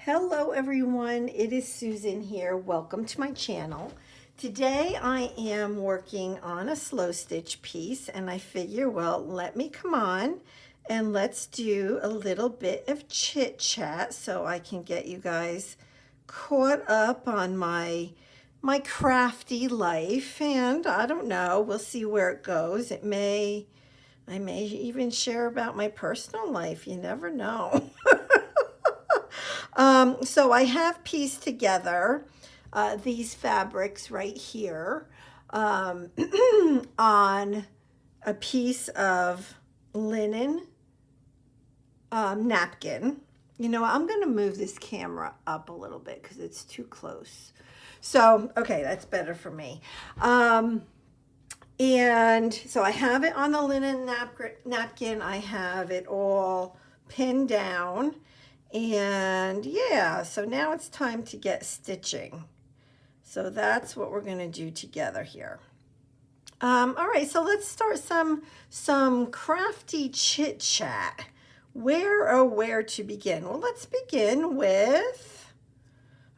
Hello everyone, it is Susan here. Welcome to my channel. Today I am working on a slow stitch piece and I figure, well, let me come on and let's do a little bit of chit chat so I can get you guys caught up on my crafty life. And I don't know, we'll see where it goes. I may even share about my personal life. You never know. So I have pieced together these fabrics right here on a piece of linen napkin. You know, I'm going to move this camera up a little bit because it's too close. So, okay, that's better for me. And so I have it on the linen napkin. I have it all pinned down. And yeah, so now it's time to get stitching. So that's what we're going to do together here. All right, so let's start some crafty chit chat. Where to begin? Well, let's begin with,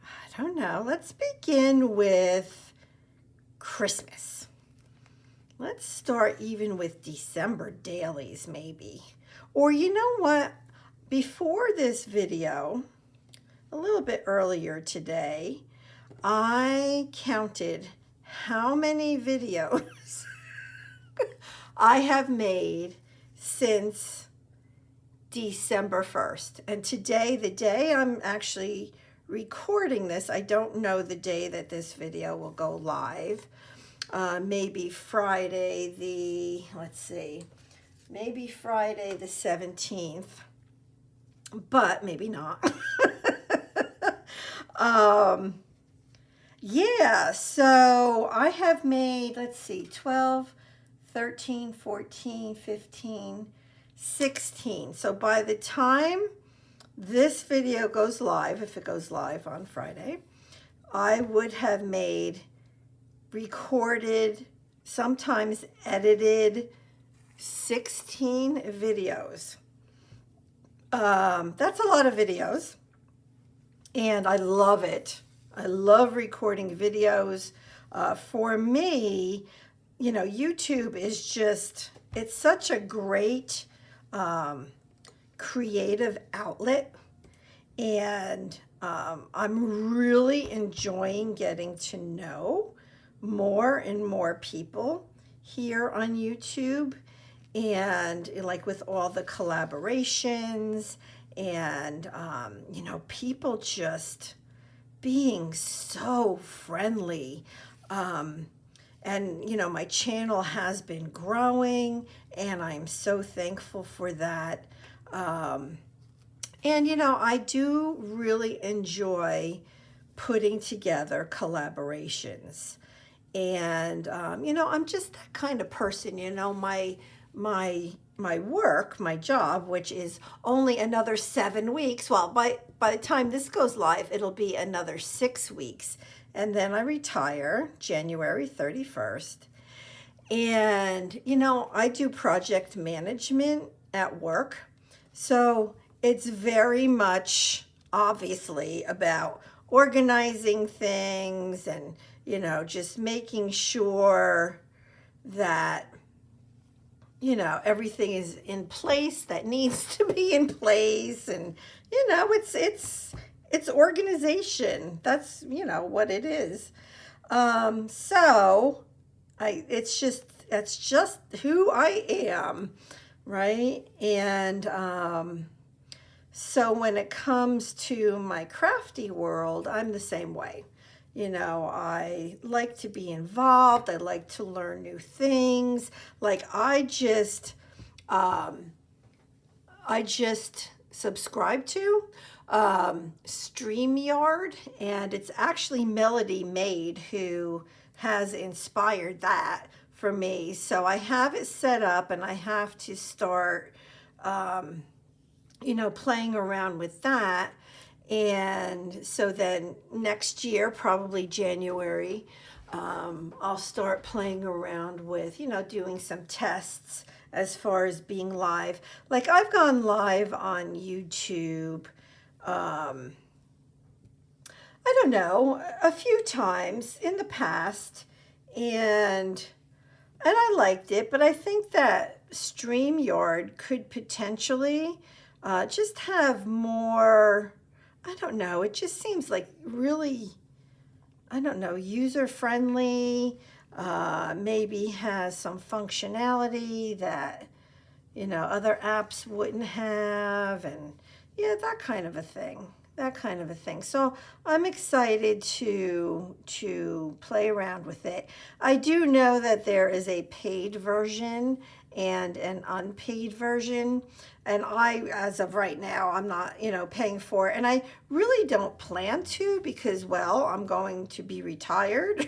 I don't know, let's begin with Christmas. Let's start even with December dailies maybe. Or you know what? Before this video, a little bit earlier today, I counted how many videos I have made since December 1st. And today, the day I'm actually recording this, I don't know the day that this video will go live. Maybe Friday maybe Friday the 17th. But maybe not. Yeah, so I have made, let's see, 12, 13, 14, 15, 16. So by the time this video goes live, if it goes live on Friday, I would have recorded, sometimes edited 16 videos. That's a lot of videos and I love it. I love recording videos. For me, you know, YouTube is just, it's such a great creative outlet, and I'm really enjoying getting to know more and more people here on YouTube. And like with all the collaborations and, you know, people just being so friendly. And, you know, my channel has been growing and I'm so thankful for that. And, you know, I do really enjoy putting together collaborations. And, you know, I'm just that kind of person, you know, my work, my job, which is only another 7 weeks. Well, by the time this goes live, it'll be another 6 weeks. And then I retire January 31st. And, you know, I do project management at work. So it's very much obviously about organizing things and, you know, just making sure that, you know, everything is in place that needs to be in place. And, you know, it's organization. That's, you know, what it is. So that's just who I am, right? And, so when it comes to my crafty world, I'm the same way. You know, I like to be involved. I like to learn new things. Like I just subscribe to StreamYard, and it's actually Melody Maid who has inspired that for me. So I have it set up and I have to start, you know, playing around with that. And so then next year, probably January, I'll start playing around with, you know, doing some tests as far as being live. Like I've gone live on YouTube I don't know, a few times in the past, and I liked it, but I think that StreamYard could potentially just have more. I don't know. It just seems like really, I don't know, user friendly. Maybe has some functionality that other apps wouldn't have, and yeah, that kind of a thing. That kind of a thing. So I'm excited to play around with it. I do know that there is a paid version and an unpaid version, and as of right now, I'm not, paying for it, and I really don't plan to because, well, I'm going to be retired.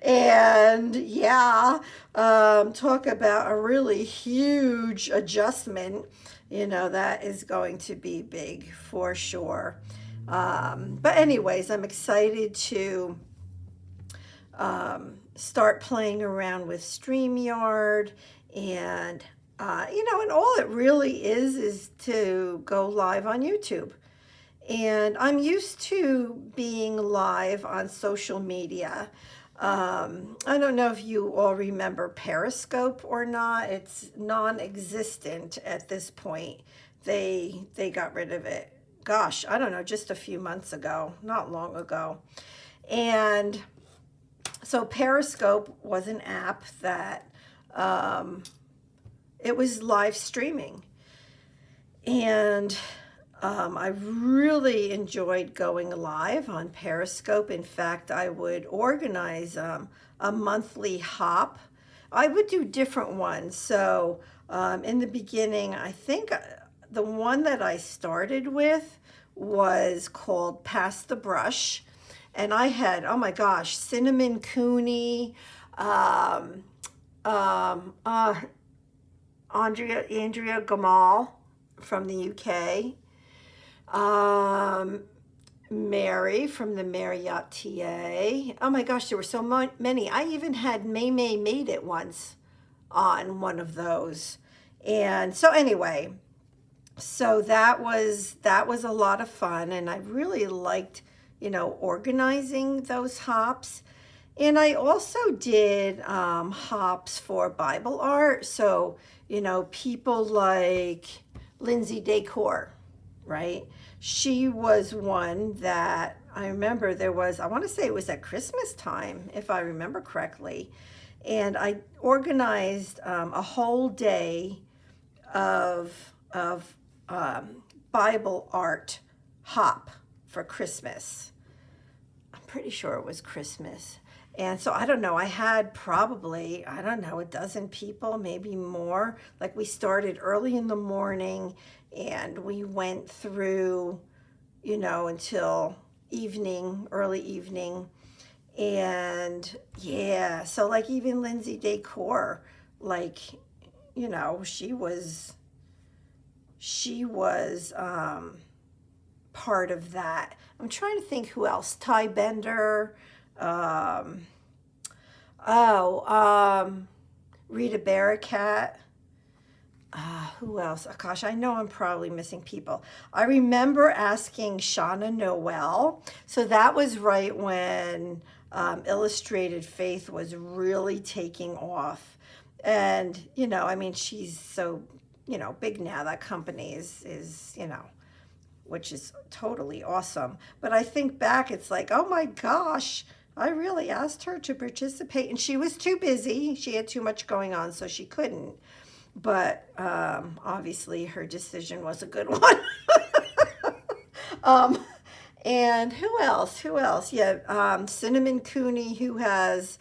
And yeah, talk about a really huge adjustment, that is going to be big for sure. But anyways, I'm excited to start playing around with StreamYard, and and all it really is to go live on YouTube. And I'm used to being live on social media. I don't know if you all remember Periscope or not. It's non-existent at this point. They got rid of it. Gosh, I don't know, just a few months ago, not long ago. And so Periscope was an app that it was live streaming. And I really enjoyed going live on Periscope. In fact, I would organize a monthly hop. I would do different ones. So in the beginning, I think the one that I started with was called Pass the Brush. And I had, oh my gosh, Cinnamon Cooney, Andrea Gamal from the UK. Mary from the Marriott TA. Oh my gosh, there were so many. I even had May Made It once on one of those. And so anyway, so that was a lot of fun, and I really liked, organizing those hops. And I also did hops for Bible art. So, people like Lindsay Decor, right? She was one that I remember I want to say it was at Christmas time, if I remember correctly. And I organized a whole day of Bible art hop for Christmas. I'm pretty sure it was Christmas. And so I don't know, I had probably, I don't know, a dozen people, maybe more. Like we started early in the morning and we went through, until early evening. And yeah, so like even Lindsay Decor, like, she was part of that. I'm trying to think who else. Ty Bender, Rita Barricat. Who else? Oh, gosh, I know I'm probably missing people. I remember asking Shauna Noel. So that was right when Illustrated Faith was really taking off. And, she's so, big now. That company is which is totally awesome. But I think back, it's like, oh my gosh, I really asked her to participate, and she was too busy. She had too much going on, so she couldn't. But obviously her decision was a good one. And who else? Yeah, Cinnamon Cooney, who has,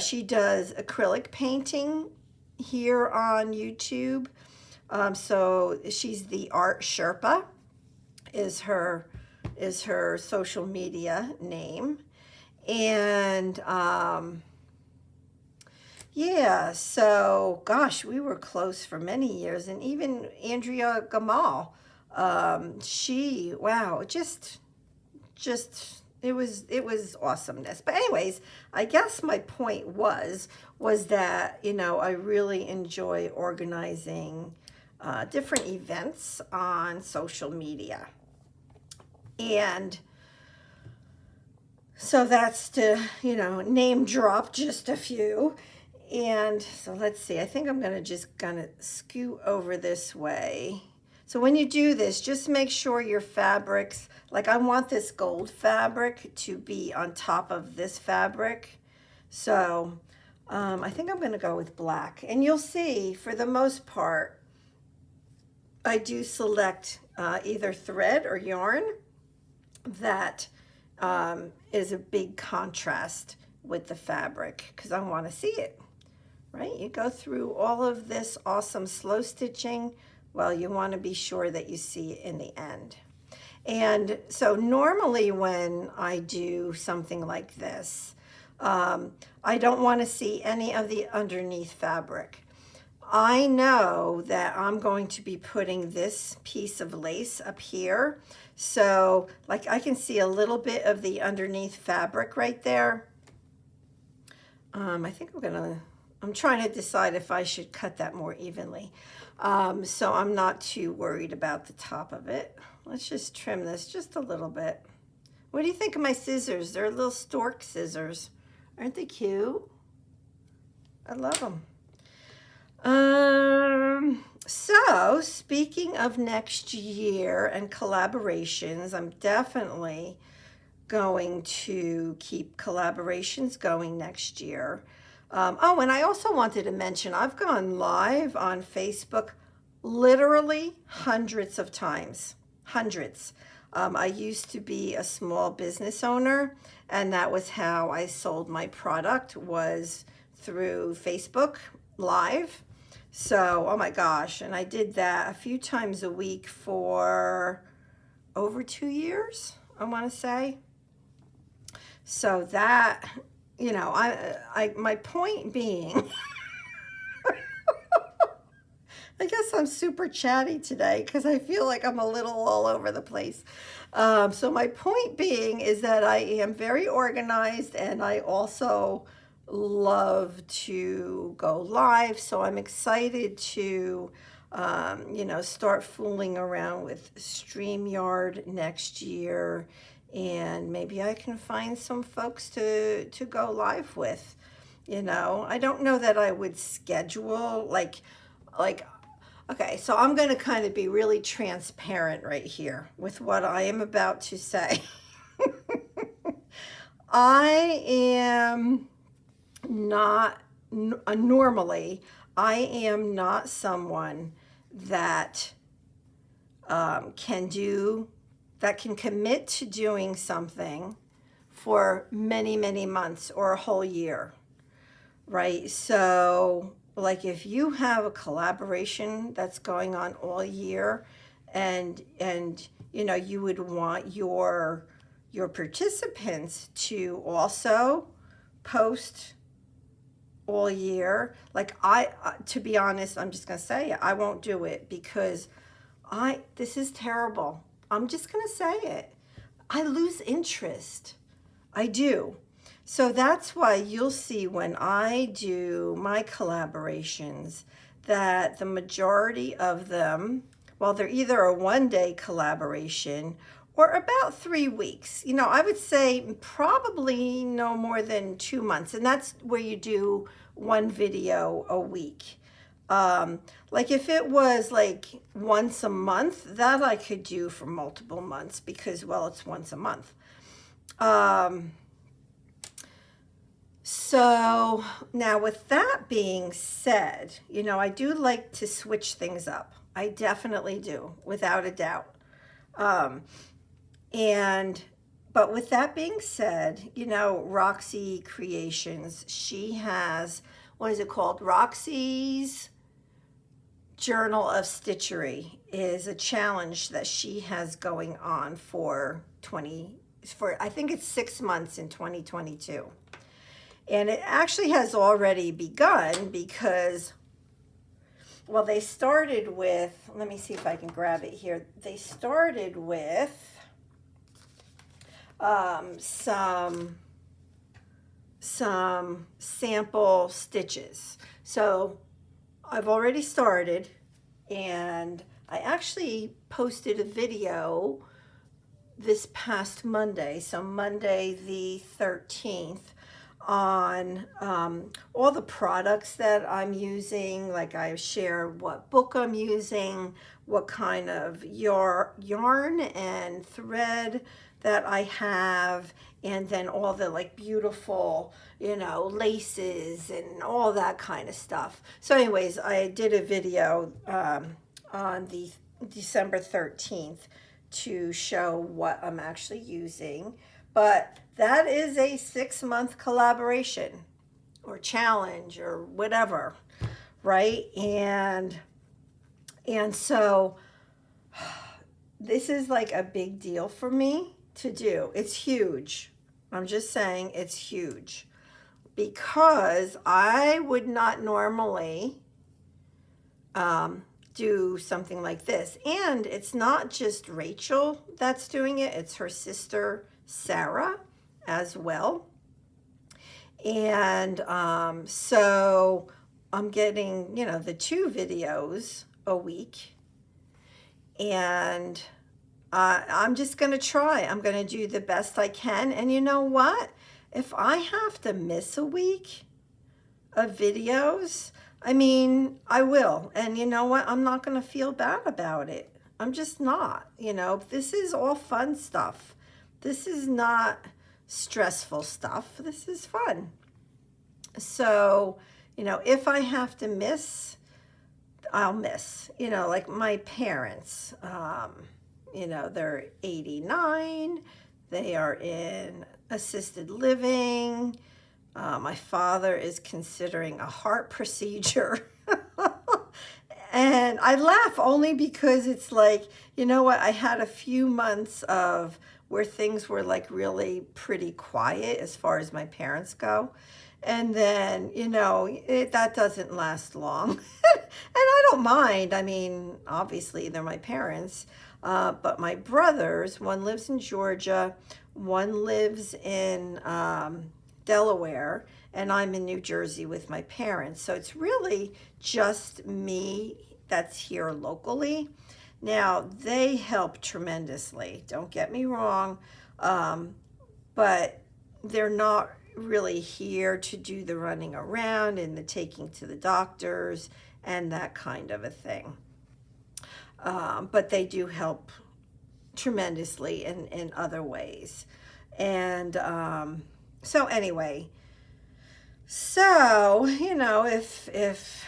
she does acrylic painting here on YouTube. So she's the Art Sherpa is her social media name. And yeah, so gosh, we were close for many years. And even Andrea Gamal, wow, just it was awesomeness. But anyways, I guess my point was that, I really enjoy organizing different events on social media. And So that's to, you know, name drop just a few. And so let's see, I think I'm gonna scoot over this way. So when you do this, just make sure your fabrics, like I want this gold fabric to be on top of this fabric. So I think I'm gonna go with black. And you'll see, for the most part, I do select either thread or yarn that is a big contrast with the fabric because I want to see it, right? You go through all of this awesome slow stitching. Well, you want to be sure that you see it in the end. And so normally when I do something like this, I don't want to see any of the underneath fabric. I know that I'm going to be putting this piece of lace up here. So like I can see a little bit of the underneath fabric right there. I think I'm trying to decide if I should cut that more evenly. So I'm not too worried about the top of it. Let's just trim this just a little bit. What do you think of my scissors? They're little stork scissors. Aren't they cute? I love them. So speaking of next year and collaborations, I'm definitely going to keep collaborations going next year. Oh, and I also wanted to mention, I've gone live on Facebook literally hundreds of times, hundreds. I used to be a small business owner, and that was how I sold my product, was through Facebook Live. So, oh my gosh, and I did that a few times a week for over 2 years, I want to say. So that, you know, my point being, I guess I'm super chatty today because I feel like I'm a little all over the place. So my point being is that I am very organized, and I also love to go live. So I'm excited to, you know, start fooling around with StreamYard next year. And maybe I can find some folks to go live with. You know, I don't know that I would schedule like, okay, so I'm going to kind of be really transparent right here with what I am about to say. I am not, normally, I am not someone that can commit to doing something for many, many months or a whole year, right? So like if you have a collaboration that's going on all year, and you know, you would want your participants to also post all year, like to be honest, I'm just gonna say it, I won't do it because this is terrible. I'm just gonna say it. I lose interest. I do. So that's why you'll see when I do my collaborations that the majority of them, well, they're either a one-day collaboration or about 3 weeks. You know, I would say probably no more than 2 months. And that's where you do one video a week. Like if it was like once a month, that I could do for multiple months because, well, it's once a month. So now with that being said, you know, I do like to switch things up. I definitely do, without a doubt. But with that being said, you know, Roxy Creations, she has, what is it called? Roxy's Journal of Stitchery is a challenge that she has going on for I think it's 6 months in 2022. And it actually has already begun because, well, they started with, let me see if I can grab it here. They started with some sample stitches. So I've already started, and I actually posted a video this past Monday, so Monday the 13th, on all the products that I'm using. Like I share what book I'm using, what kind of yarn and thread that I have, and then all the like beautiful, laces and all that kind of stuff. So anyways, I did a video on the December 13th to show what I'm actually using. But that is a 6-month collaboration or challenge or whatever, right? And so this is like a big deal for me to do. It's huge. I'm just saying it's huge because I would not normally do something like this. And it's not just Rachel that's doing it, it's her sister Sarah as well. And so I'm getting, the 2 videos a week. And I'm just going to try. I'm going to do the best I can. And you know what? If I have to miss a week of videos, I mean, I will. And you know what? I'm not going to feel bad about it. I'm just not. This is all fun stuff. This is not stressful stuff. This is fun. So, if I have to miss, I'll miss. Like my parents, they're 89. They are in assisted living. My father is considering a heart procedure. And I laugh only because it's like, I had a few months of where things were like really pretty quiet as far as my parents go. And then, that doesn't last long. And I don't mind. I mean, obviously they're my parents. But my brothers, one lives in Georgia, one lives in Delaware, and I'm in New Jersey with my parents. So it's really just me that's here locally. Now, they help tremendously, don't get me wrong, but they're not really here to do the running around and the taking to the doctors and that kind of a thing. But they do help tremendously in other ways. And so anyway, so, if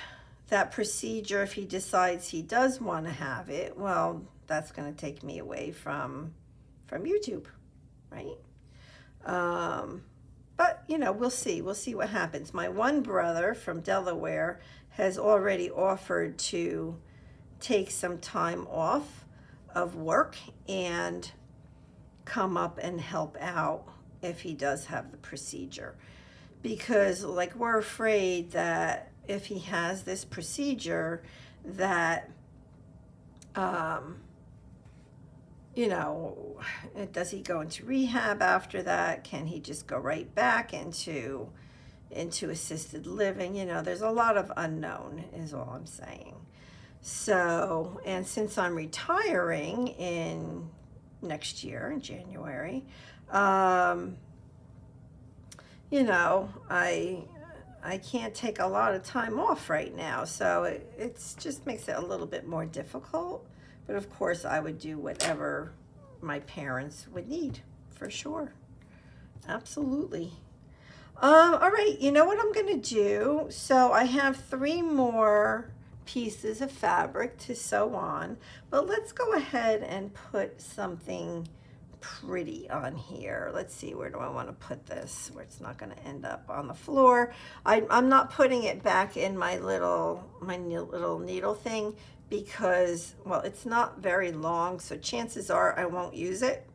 that procedure, if he decides he does want to have it, well, that's going to take me away from YouTube, right? But, we'll see. We'll see what happens. My one brother from Delaware has already offered to take some time off of work and come up and help out if he does have the procedure. Because, like, we're afraid that if he has this procedure that, does he go into rehab after that? Can he just go right back into assisted living? There's a lot of unknown is all I'm saying. So, and since I'm retiring in next year, in January, I can't take a lot of time off right now, so it's just makes it a little bit more difficult. But of course, I would do whatever my parents would need, for sure. Absolutely. All right, you know what I'm going to do? So I have 3 more pieces of fabric to sew on, but let's go ahead and put something pretty on here. Let's see, where do I want to put this where it's not going to end up on the floor. I'm not putting it back in my little needle thing because, well, it's not very long, so chances are I won't use it,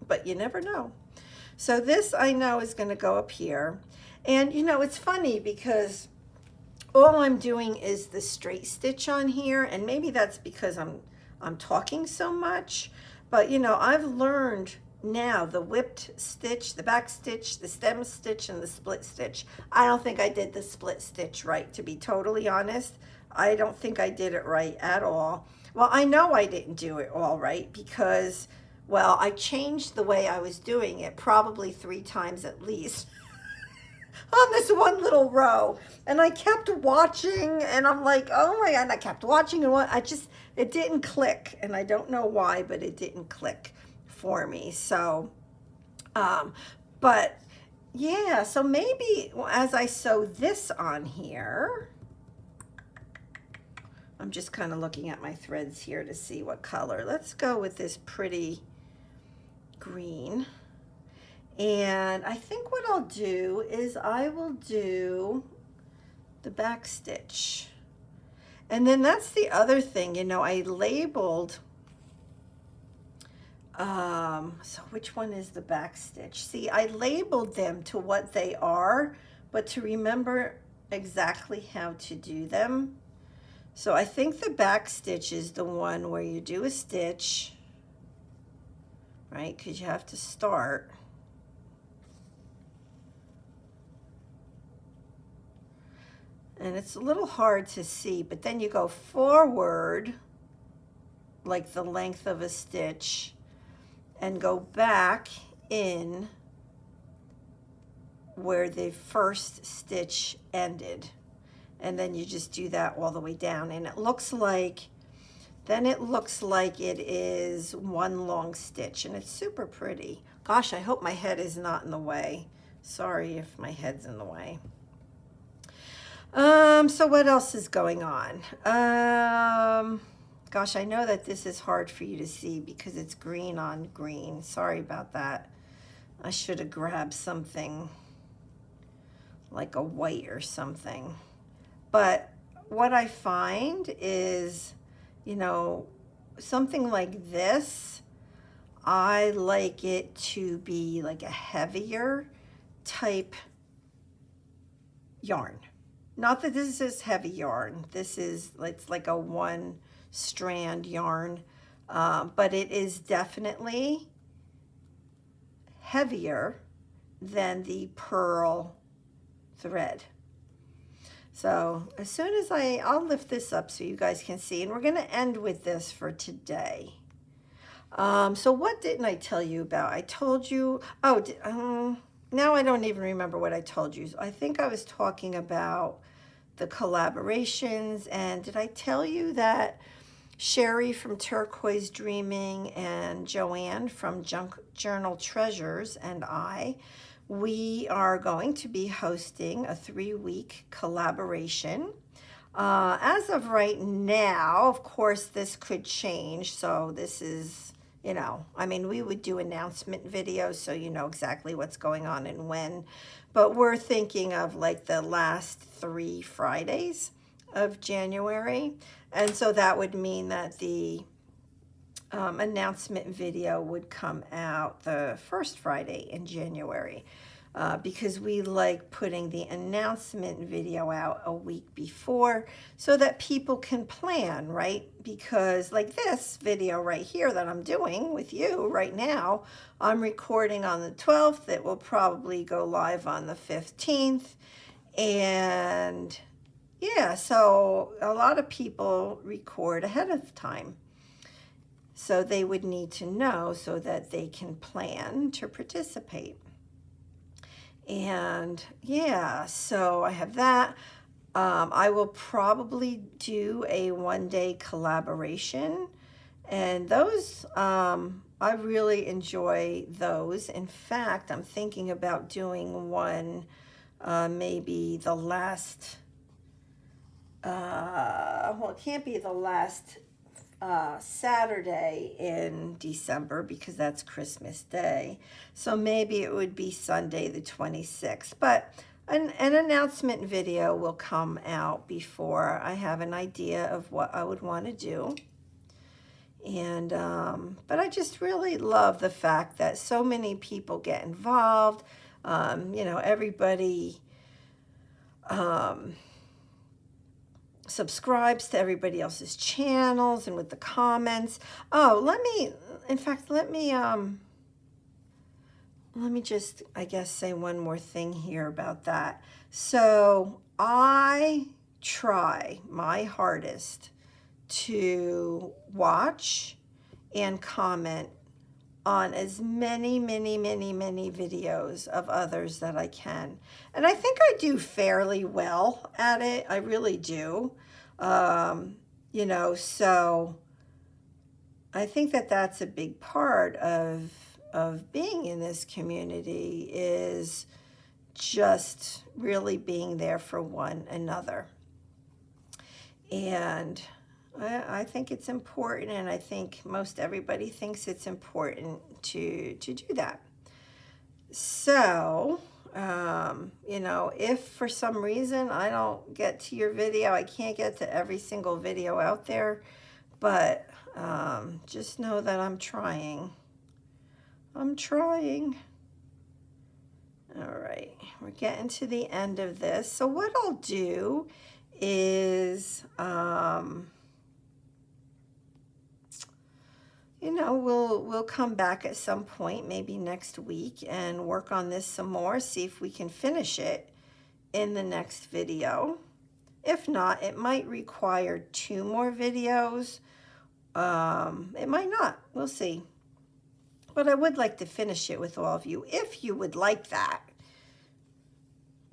but you never know. So this I know is going to go up here, and it's funny because all I'm doing is the straight stitch on here, and maybe that's because I'm talking so much. But, I've learned now the whipped stitch, the back stitch, the stem stitch, and the split stitch. I don't think I did the split stitch right, to be totally honest. I don't think I did it right at all. Well, I know I didn't do it all right because Well, I changed the way I was doing it probably 3 times at least on this one little row. And I kept watching and I'm like, oh my God, and I kept watching and it didn't click. And I don't know why, but it didn't click for me. So, but yeah, so maybe as I sew this on here, I'm just kind of looking at my threads here to see what color. Let's go with this pretty green. And I think what I'll do is I will do the back stitch. And then that's the other thing, you know, I labeled, so which one is the back stitch? See, I labeled them to what they are, but to remember exactly how to do them. So I think the back stitch is the one where you do a stitch, right? Because you have to start. And it's a little hard to see, but then you go forward, like the length of a stitch, and go back in where the first stitch ended. And then you just do that all the way down. And it looks like, then it looks like it is one long stitch, and it's super pretty. Gosh, I hope my head is not in the way. Sorry if my head's in the way. So what else is going on? Gosh, I know that this is hard for you to see because it's green on green. Sorry about that. I should have grabbed something like a white or something. But what I find is, you know, something like this, I like it to be like a heavier type yarn. Not that this is heavy yarn. This is, it's like a 1-strand yarn, but it is definitely heavier than the pearl thread. So as soon as I'll lift this up so you guys can see, and we're going to end with this for today. So what didn't I tell you about? I told you, now I don't even remember what I told you. I think I was talking about the collaborations, and did I tell you that Sherry from Turquoise Dreaming and Joanne from Junk Journal Treasures and we are going to be hosting a 3-week collaboration. As of right now, of course, this could change. So this is, you know, I mean, we would do announcement videos so you know exactly what's going on and when. But we're thinking of like the last 3 Fridays of January. And so that would mean that the announcement video would come out the first Friday in January. Because we like putting the announcement video out a week before so that people can plan, right? Because like this video right here that I'm doing with you right now, I'm recording on the 12th. It will probably go live on the 15th. And yeah, so a lot of people record ahead of time. So they would need to know so that they can plan to participate. And yeah, so I have that. I will probably do a 1-day collaboration, and those, I really enjoy those. In fact, I'm thinking about doing one, maybe the last, well, it can't be the last Saturday in December because that's Christmas Day. So maybe it would be Sunday the 26th. But an announcement video will come out before I have an idea of what I would want to do. And but I just really love the fact that so many people get involved. You know, everybody subscribes to everybody else's channels and with the comments. Oh, let me just, I guess, say one more thing here about that. So I try my hardest to watch and comment on as many videos of others that I can. And I think I do fairly well at it. I really do. You know, so I think that that's a big part of being in this community, is just really being there for one another. And I think it's important, and I think most everybody thinks it's important to do that. So, you know, if for some reason I don't get to your video, I can't get to every single video out there, but just know that I'm trying. I'm trying. All right, we're getting to the end of this. So what I'll do is, you know, we'll come back at some point, maybe next week, and work on this some more, see if we can finish it in the next video. If not, it might require 2 more videos. It might not. We'll see. But I would like to finish it with all of you, if you would like that.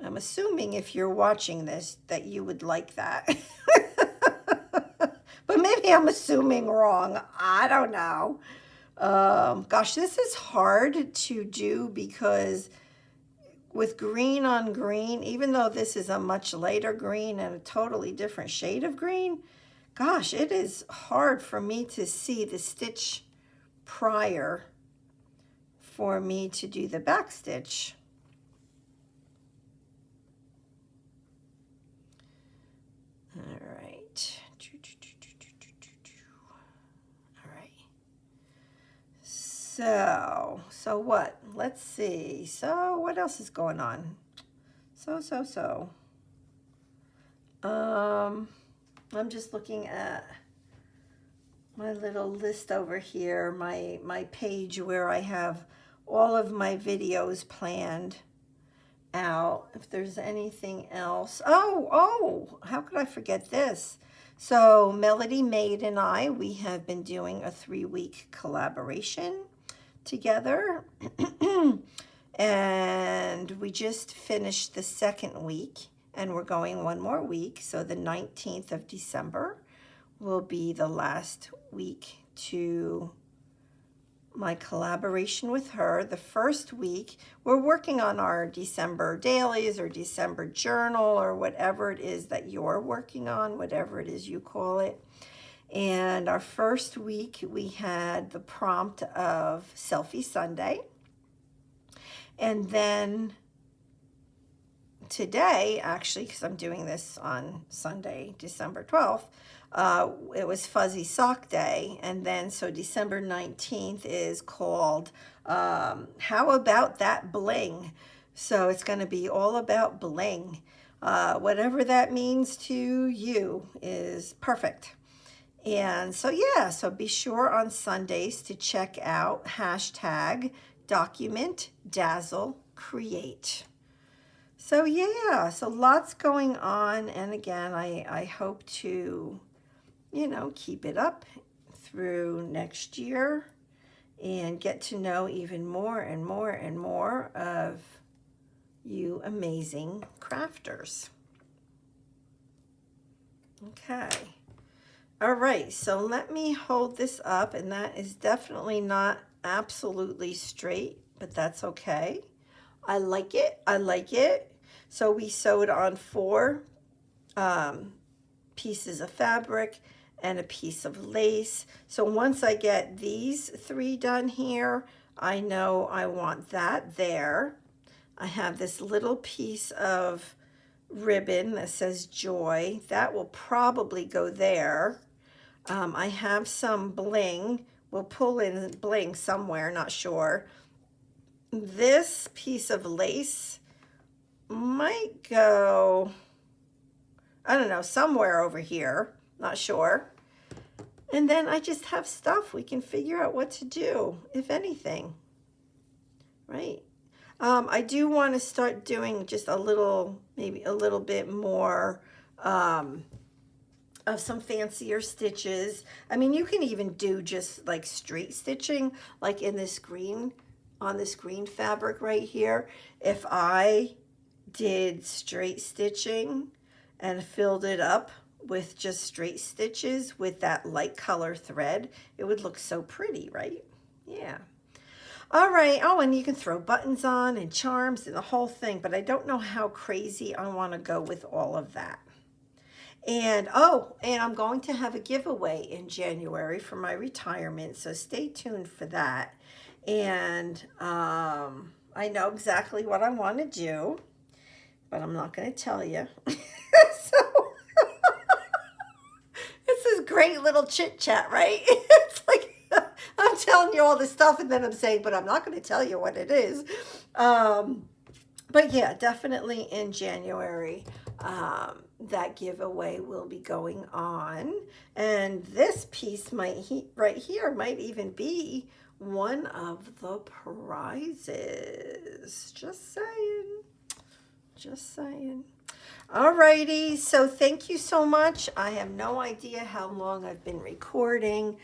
I'm assuming if you're watching this that you would like that. But maybe I'm assuming wrong. I don't know. Gosh, this is hard to do because with green on green, even though this is a much lighter green and a totally different shade of green, gosh, it is hard for me to see the stitch prior for me to do the back stitch. All right. All right. So what? Let's see. So what else is going on? I'm just looking at my little list over here, my page where I have all of my videos planned out. If there's anything else. Oh, how could I forget this? So Melody Maid and I, we have been doing a 3-week collaboration together. And we just finished the 2nd week, and we're going 1 more week. So the 19th of December will be the last week to my collaboration with her. The first week, we're working on our December dailies or December journal or whatever it is that you're working on, whatever it is you call it. And our first week, we had the prompt of Selfie Sunday. And then today, actually, because I'm doing this on Sunday, December 12th, it was Fuzzy Sock Day. And then, so December 19th is called How About That Bling? So it's going to be all about bling. Whatever that means to you is perfect. And so, yeah, so be sure on Sundays to check out hashtag document dazzle create. So yeah, so lots going on, and again, I hope to, you know, keep it up through next year and get to know even more and more and more of you amazing crafters. Okay. All right, so let me hold this up, and that is definitely not absolutely straight, but that's okay. I like it. I like it. So we sewed on 4 pieces of fabric and a piece of lace. So once I get these 3 done here, I know I want that there. I have this little piece of ribbon that says joy. That will probably go there. I have some bling. We'll pull in bling somewhere, not sure. This piece of lace might go, I don't know, somewhere over here, not sure. And then I just have stuff we can figure out what to do, if anything, right? I do want to start doing just a little, maybe a little bit more of some fancier stitches. I mean, you can even do just like straight stitching, like in this green, on this green fabric right here. If I did straight stitching and filled it up with just straight stitches with that light color thread, it would look so pretty, right? Yeah. All right. Oh, and you can throw buttons on and charms and the whole thing, but I don't know how crazy I want to go with all of that. And oh, and I'm going to have a giveaway in January for my retirement, so stay tuned for that. And I know exactly what I want to do, but I'm not going to tell you. So this is great little chit chat, right? It's like I'm telling you all this stuff, and then I'm saying, but I'm not going to tell you what it is. But yeah, definitely in January, that giveaway will be going on. And this piece right here might even be one of the prizes. Just saying. Just saying. Alrighty, so thank you so much. I have no idea how long I've been recording,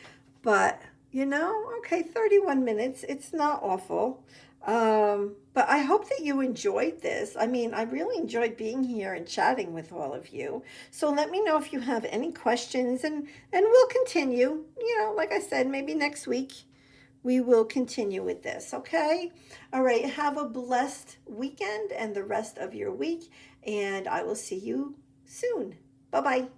but you know, okay, 31 minutes. It's not awful. But I hope that you enjoyed this. I mean, I really enjoyed being here and chatting with all of you. So let me know if you have any questions, and we'll continue. You know, like I said, maybe next week we will continue with this, okay? All right, have a blessed weekend and the rest of your week, and I will see you soon. Bye-bye.